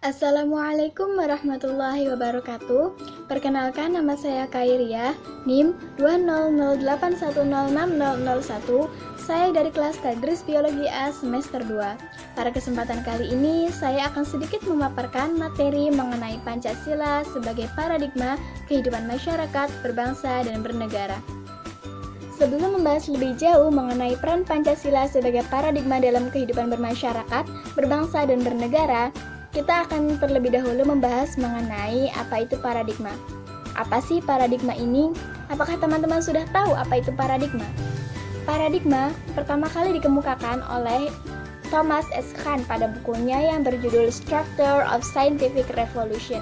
Assalamualaikum warahmatullahi wabarakatuh. Perkenalkan, nama saya Kairia, NIM 20081060001. Saya dari kelas Tadris Biologi A semester 2. Pada kesempatan kali ini, saya akan sedikit memaparkan materi mengenai Pancasila sebagai paradigma kehidupan masyarakat, berbangsa, dan bernegara. Sebelum membahas lebih jauh mengenai peran Pancasila sebagai paradigma dalam kehidupan bermasyarakat, berbangsa, dan bernegara, kita akan terlebih dahulu membahas mengenai apa itu paradigma. Apa sih paradigma ini? Apakah teman-teman sudah tahu apa itu paradigma? Paradigma pertama kali dikemukakan oleh Thomas S. Kuhn pada bukunya yang berjudul Structure of Scientific Revolution.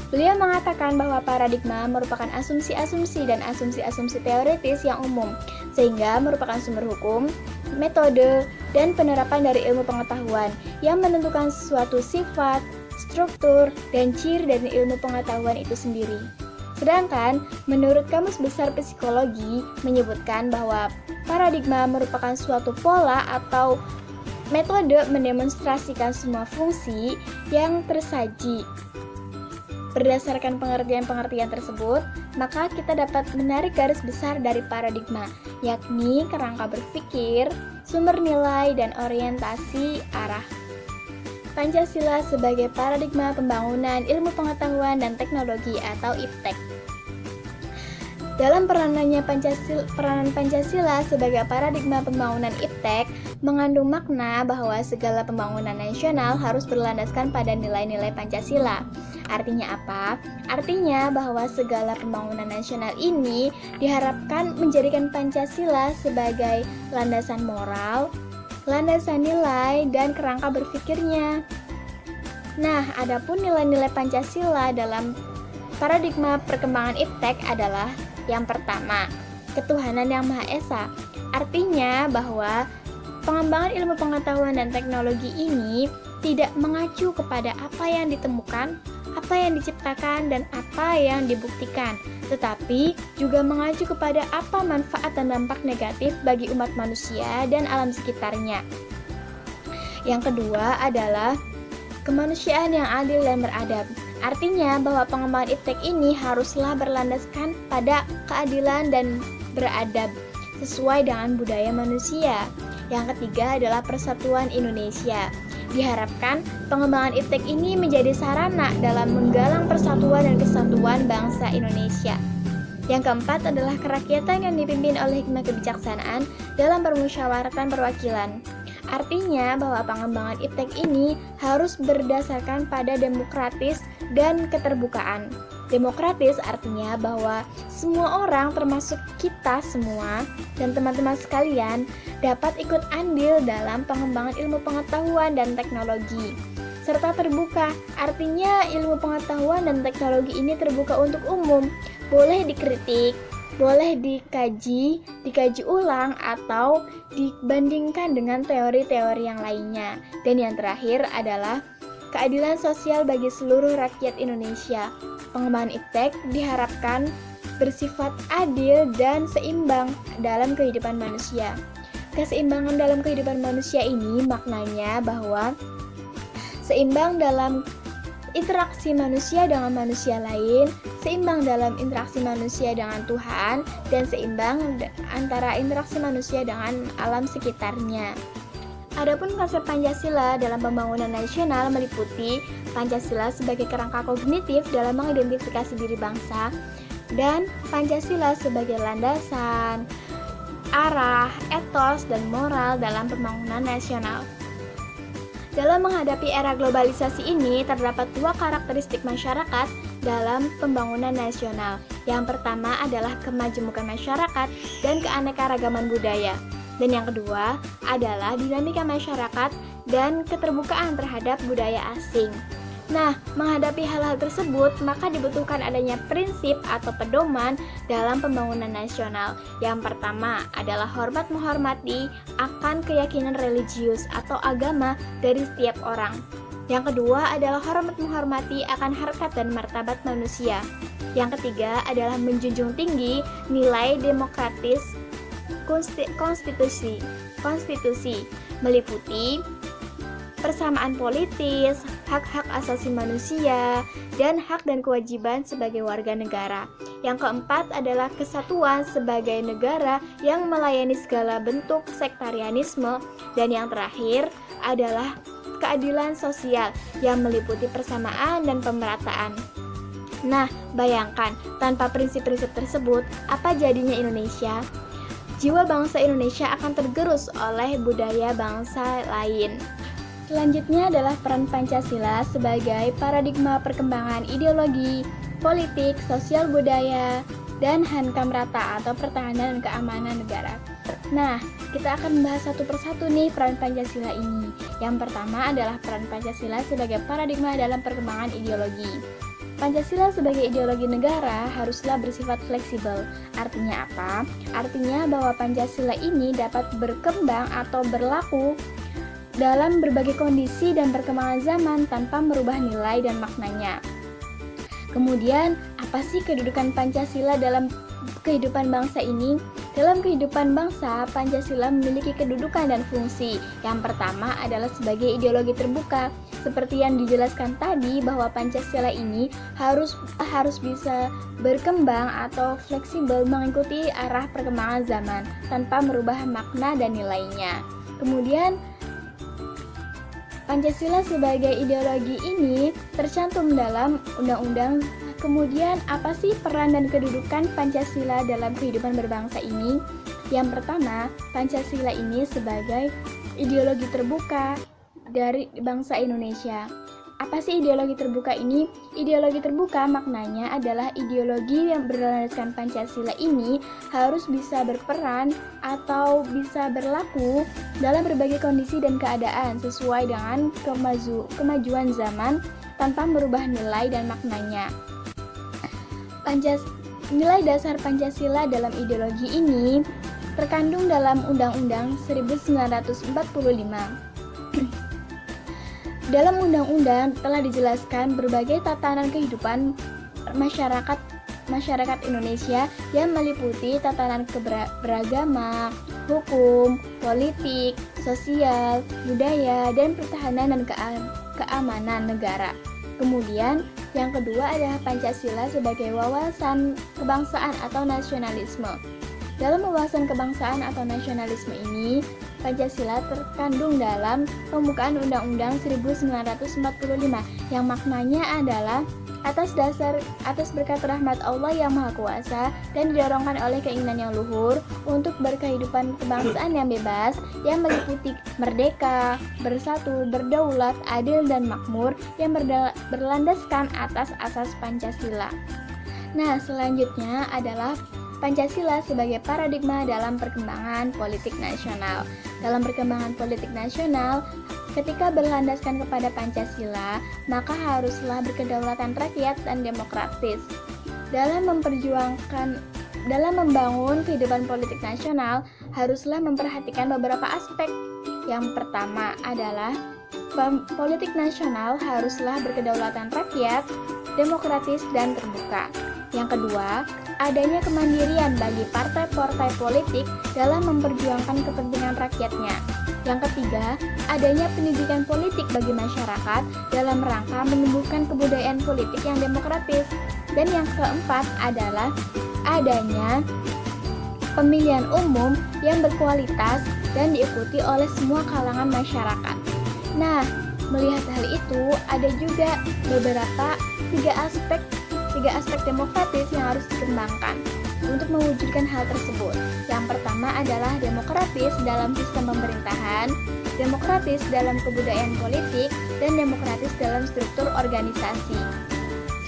Beliau mengatakan bahwa paradigma merupakan asumsi-asumsi dan asumsi-asumsi teoritis yang umum, sehingga merupakan sumber hukum, metode, dan penerapan dari ilmu pengetahuan yang menentukan suatu sifat, struktur, dan ciri dari ilmu pengetahuan itu sendiri. Sedangkan, menurut Kamus Besar Psikologi menyebutkan bahwa paradigma merupakan suatu pola atau metode mendemonstrasikan semua fungsi yang tersaji. Berdasarkan pengertian-pengertian tersebut, maka kita dapat menarik garis besar dari paradigma, yakni kerangka berpikir, sumber nilai, dan orientasi arah. Pancasila sebagai paradigma pembangunan ilmu pengetahuan dan teknologi atau IPTEK. Dalam peranan Pancasila sebagai paradigma pembangunan IPTEK mengandung makna bahwa segala pembangunan nasional harus berlandaskan pada nilai-nilai Pancasila. Artinya apa? Artinya bahwa segala pembangunan nasional ini diharapkan menjadikan Pancasila sebagai landasan moral, landasan nilai, dan kerangka berpikirnya. Nah, adapun nilai-nilai Pancasila dalam paradigma perkembangan IPTEK adalah yang pertama, ketuhanan yang Maha Esa. Artinya bahwa pengembangan ilmu pengetahuan dan teknologi ini tidak mengacu kepada apa yang ditemukan, apa yang diciptakan, dan apa yang dibuktikan, tetapi juga mengacu kepada apa manfaat dan dampak negatif bagi umat manusia dan alam sekitarnya. Yang kedua adalah kemanusiaan yang adil dan beradab. Artinya bahwa pengembangan IPTEK ini haruslah berlandaskan pada keadilan dan beradab sesuai dengan budaya manusia. Yang ketiga adalah persatuan Indonesia. Diharapkan pengembangan IPTEK ini menjadi sarana dalam menggalang persatuan dan kesatuan bangsa Indonesia. Yang keempat adalah kerakyatan yang dipimpin oleh hikmah kebijaksanaan dalam permusyawaratan perwakilan. Artinya bahwa pengembangan IPTEK ini harus berdasarkan pada demokratis dan keterbukaan. Demokratis artinya bahwa semua orang termasuk kita semua dan teman-teman sekalian dapat ikut andil dalam pengembangan ilmu pengetahuan dan teknologi. Serta terbuka, artinya ilmu pengetahuan dan teknologi ini terbuka untuk umum, boleh dikritik, boleh dikaji ulang atau dibandingkan dengan teori-teori yang lainnya. Dan yang terakhir adalah keadilan sosial bagi seluruh rakyat Indonesia. Pengembangan IPTEK diharapkan bersifat adil dan seimbang dalam kehidupan manusia. Keseimbangan dalam kehidupan manusia ini maknanya bahwa seimbang dalam interaksi manusia dengan manusia lain, seimbang dalam interaksi manusia dengan Tuhan, dan seimbang antara interaksi manusia dengan alam sekitarnya. Adapun konsep Pancasila dalam pembangunan nasional meliputi Pancasila sebagai kerangka kognitif dalam mengidentifikasi diri bangsa dan Pancasila sebagai landasan, arah, etos, dan moral dalam pembangunan nasional. Dalam menghadapi era globalisasi ini, terdapat dua karakteristik masyarakat dalam pembangunan nasional. Yang pertama adalah kemajemukan masyarakat dan keanekaragaman budaya. Dan yang kedua adalah dinamika masyarakat dan keterbukaan terhadap budaya asing. Nah, menghadapi hal-hal tersebut, maka dibutuhkan adanya prinsip atau pedoman dalam pembangunan nasional. Yang pertama adalah hormat menghormati akan keyakinan religius atau agama dari setiap orang. Yang kedua adalah hormat menghormati akan harkat dan martabat manusia. Yang ketiga adalah menjunjung tinggi nilai demokratis konstitusi meliputi persamaan politis, hak-hak asasi manusia, dan hak dan kewajiban sebagai warga negara. Yang keempat adalah kesatuan sebagai negara yang melayani segala bentuk sektarianisme, dan yang terakhir adalah keadilan sosial yang meliputi persamaan dan pemerataan. Nah, bayangkan, tanpa prinsip-prinsip tersebut, apa jadinya Indonesia? Jiwa bangsa Indonesia akan tergerus oleh budaya bangsa lain. Selanjutnya adalah peran Pancasila sebagai paradigma perkembangan ideologi, politik, sosial budaya, dan hankam rata atau pertahanan dan keamanan negara. Nah, kita akan membahas satu persatu nih peran Pancasila ini. Yang pertama adalah peran Pancasila sebagai paradigma dalam perkembangan ideologi. Pancasila sebagai ideologi negara haruslah bersifat fleksibel. Artinya apa? Artinya bahwa Pancasila ini dapat berkembang atau berlaku dalam berbagai kondisi dan perkembangan zaman tanpa merubah nilai dan maknanya. Kemudian, apa sih kedudukan Pancasila dalam kehidupan bangsa ini? Dalam kehidupan bangsa, Pancasila memiliki kedudukan dan fungsi. Yang pertama adalah sebagai ideologi terbuka. Seperti yang dijelaskan tadi bahwa Pancasila ini harus bisa berkembang atau fleksibel mengikuti arah perkembangan zaman tanpa merubah makna dan nilainya. Kemudian Pancasila sebagai ideologi ini tercantum dalam undang-undang. Kemudian apa sih peran dan kedudukan Pancasila dalam kehidupan berbangsa ini? Yang pertama, Pancasila ini sebagai ideologi terbuka dari bangsa Indonesia. Apa sih ideologi terbuka ini? Ideologi terbuka maknanya adalah ideologi yang berlandaskan Pancasila ini harus bisa berperan atau bisa berlaku dalam berbagai kondisi dan keadaan sesuai dengan kemajuan zaman tanpa merubah nilai dan maknanya. Nilai dasar Pancasila dalam ideologi ini terkandung dalam Undang-Undang 1945. Dalam undang-undang telah dijelaskan berbagai tatanan kehidupan masyarakat Indonesia yang meliputi tatanan beragama, hukum, politik, sosial, budaya, dan pertahanan dan keamanan negara. Kemudian, yang kedua adalah Pancasila sebagai wawasan kebangsaan atau nasionalisme. Dalam wawasan kebangsaan atau nasionalisme ini, Pancasila terkandung dalam pembukaan Undang-Undang 1945 yang maknanya adalah atas berkat rahmat Allah yang Maha Kuasa dan didorongkan oleh keinginan yang luhur untuk berkehidupan kebangsaan yang bebas yang meliputi merdeka, bersatu, berdaulat, adil dan makmur yang berlandaskan atas asas Pancasila. Nah, selanjutnya adalah Pancasila sebagai paradigma dalam perkembangan politik nasional. Dalam perkembangan politik nasional, ketika berlandaskan kepada Pancasila, maka haruslah berkedaulatan rakyat dan demokratis. Dalam membangun kehidupan politik nasional, haruslah memperhatikan beberapa aspek. Yang pertama adalah politik nasional haruslah berkedaulatan rakyat, demokratis dan terbuka. Yang kedua, adanya kemandirian bagi partai-partai politik dalam memperjuangkan kepentingan rakyatnya. Yang ketiga, adanya pendidikan politik bagi masyarakat dalam rangka menumbuhkan kebudayaan politik yang demokratis. Dan yang keempat adalah adanya pemilihan umum yang berkualitas dan diikuti oleh semua kalangan masyarakat. Nah, melihat hal itu, ada juga beberapa tiga aspek demokratis yang harus dikembangkan untuk mewujudkan hal tersebut. Yang pertama adalah demokratis dalam sistem pemerintahan, demokratis dalam kebudayaan politik, dan demokratis dalam struktur organisasi.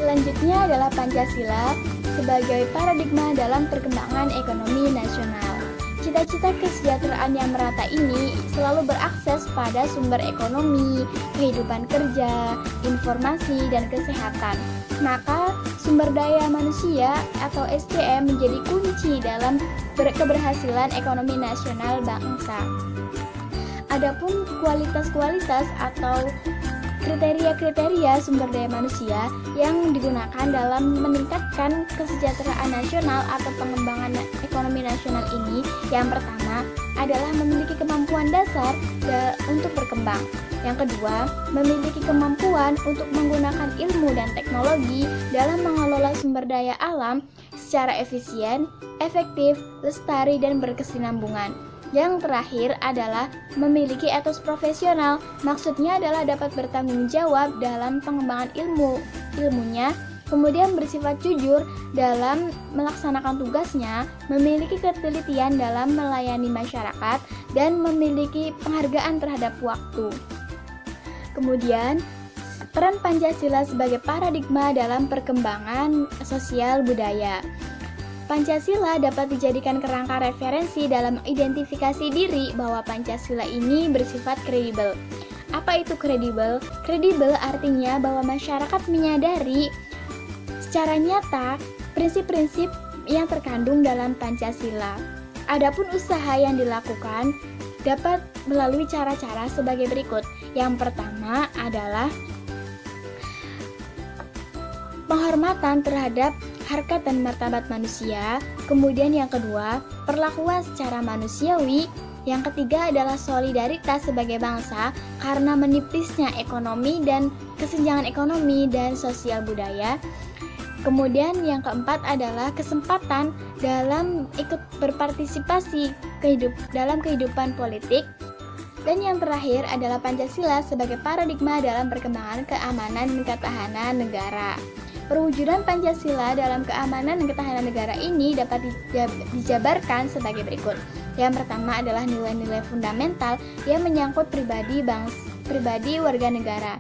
Selanjutnya adalah Pancasila sebagai paradigma dalam perkembangan ekonomi nasional. Cita-cita kesejahteraan yang merata ini selalu berakses pada sumber ekonomi, kehidupan kerja, informasi, dan kesehatan. Maka, sumber daya manusia atau SDM menjadi kunci dalam keberhasilan ekonomi nasional bangsa. Adapun kualitas-kualitas atau kriteria-kriteria sumber daya manusia yang digunakan dalam meningkatkan kesejahteraan nasional atau pengembangan ekonomi nasional ini, yang pertama adalah memiliki kemampuan dasar untuk berkembang. Yang kedua, memiliki kemampuan untuk menggunakan ilmu dan teknologi dalam mengelola sumber daya alam secara efisien, efektif, lestari, dan berkesinambungan. Yang terakhir adalah memiliki etos profesional. Maksudnya adalah dapat bertanggung jawab dalam pengembangan ilmunya, kemudian bersifat jujur dalam melaksanakan tugasnya, memiliki ketelitian dalam melayani masyarakat, dan memiliki penghargaan terhadap waktu. Kemudian, peran Pancasila sebagai paradigma dalam perkembangan sosial budaya. Pancasila dapat dijadikan kerangka referensi dalam identifikasi diri bahwa Pancasila ini bersifat kredibel. Apa itu kredibel? Kredibel artinya bahwa masyarakat menyadari secara nyata prinsip-prinsip yang terkandung dalam Pancasila. Adapun usaha yang dilakukan dapat melalui cara-cara sebagai berikut. Yang pertama adalah penghormatan terhadap harkat dan martabat manusia. Kemudian yang kedua, perlakuan secara manusiawi. Yang ketiga adalah solidaritas sebagai bangsa karena menipisnya ekonomi dan kesenjangan ekonomi dan sosial budaya. Kemudian yang keempat adalah kesempatan dalam ikut berpartisipasi dalam kehidupan politik. Dan yang terakhir adalah Pancasila sebagai paradigma dalam perkembangan keamanan dan ketahanan negara. Perwujudan Pancasila dalam keamanan dan ketahanan negara ini dapat dijabarkan sebagai berikut. Yang pertama adalah nilai-nilai fundamental yang menyangkut pribadi warga negara.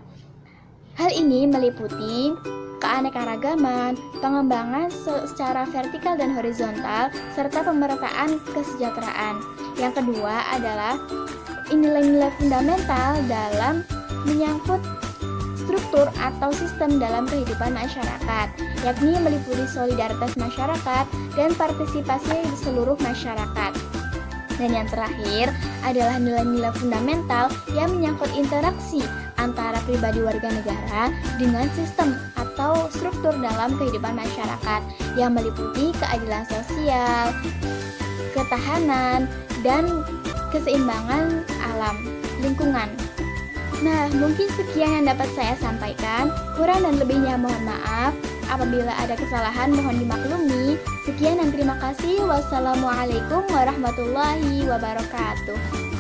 Hal ini meliputi keanekaragaman, pengembangan secara vertikal dan horizontal, serta pemerataan kesejahteraan. Yang kedua adalah nilai-nilai fundamental dalam menyangkut struktur atau sistem dalam kehidupan masyarakat, yakni meliputi solidaritas masyarakat dan partisipasi di seluruh masyarakat. Dan yang terakhir adalah nilai-nilai fundamental yang menyangkut interaksi antara pribadi warga negara dengan sistem atau struktur dalam kehidupan masyarakat yang meliputi keadilan sosial, ketahanan, dan keseimbangan alam, lingkungan. Nah, mungkin sekian yang dapat saya sampaikan. Kurang dan lebihnya mohon maaf. Apabila ada kesalahan mohon dimaklumi. Sekian dan terima kasih. Wassalamualaikum warahmatullahi wabarakatuh.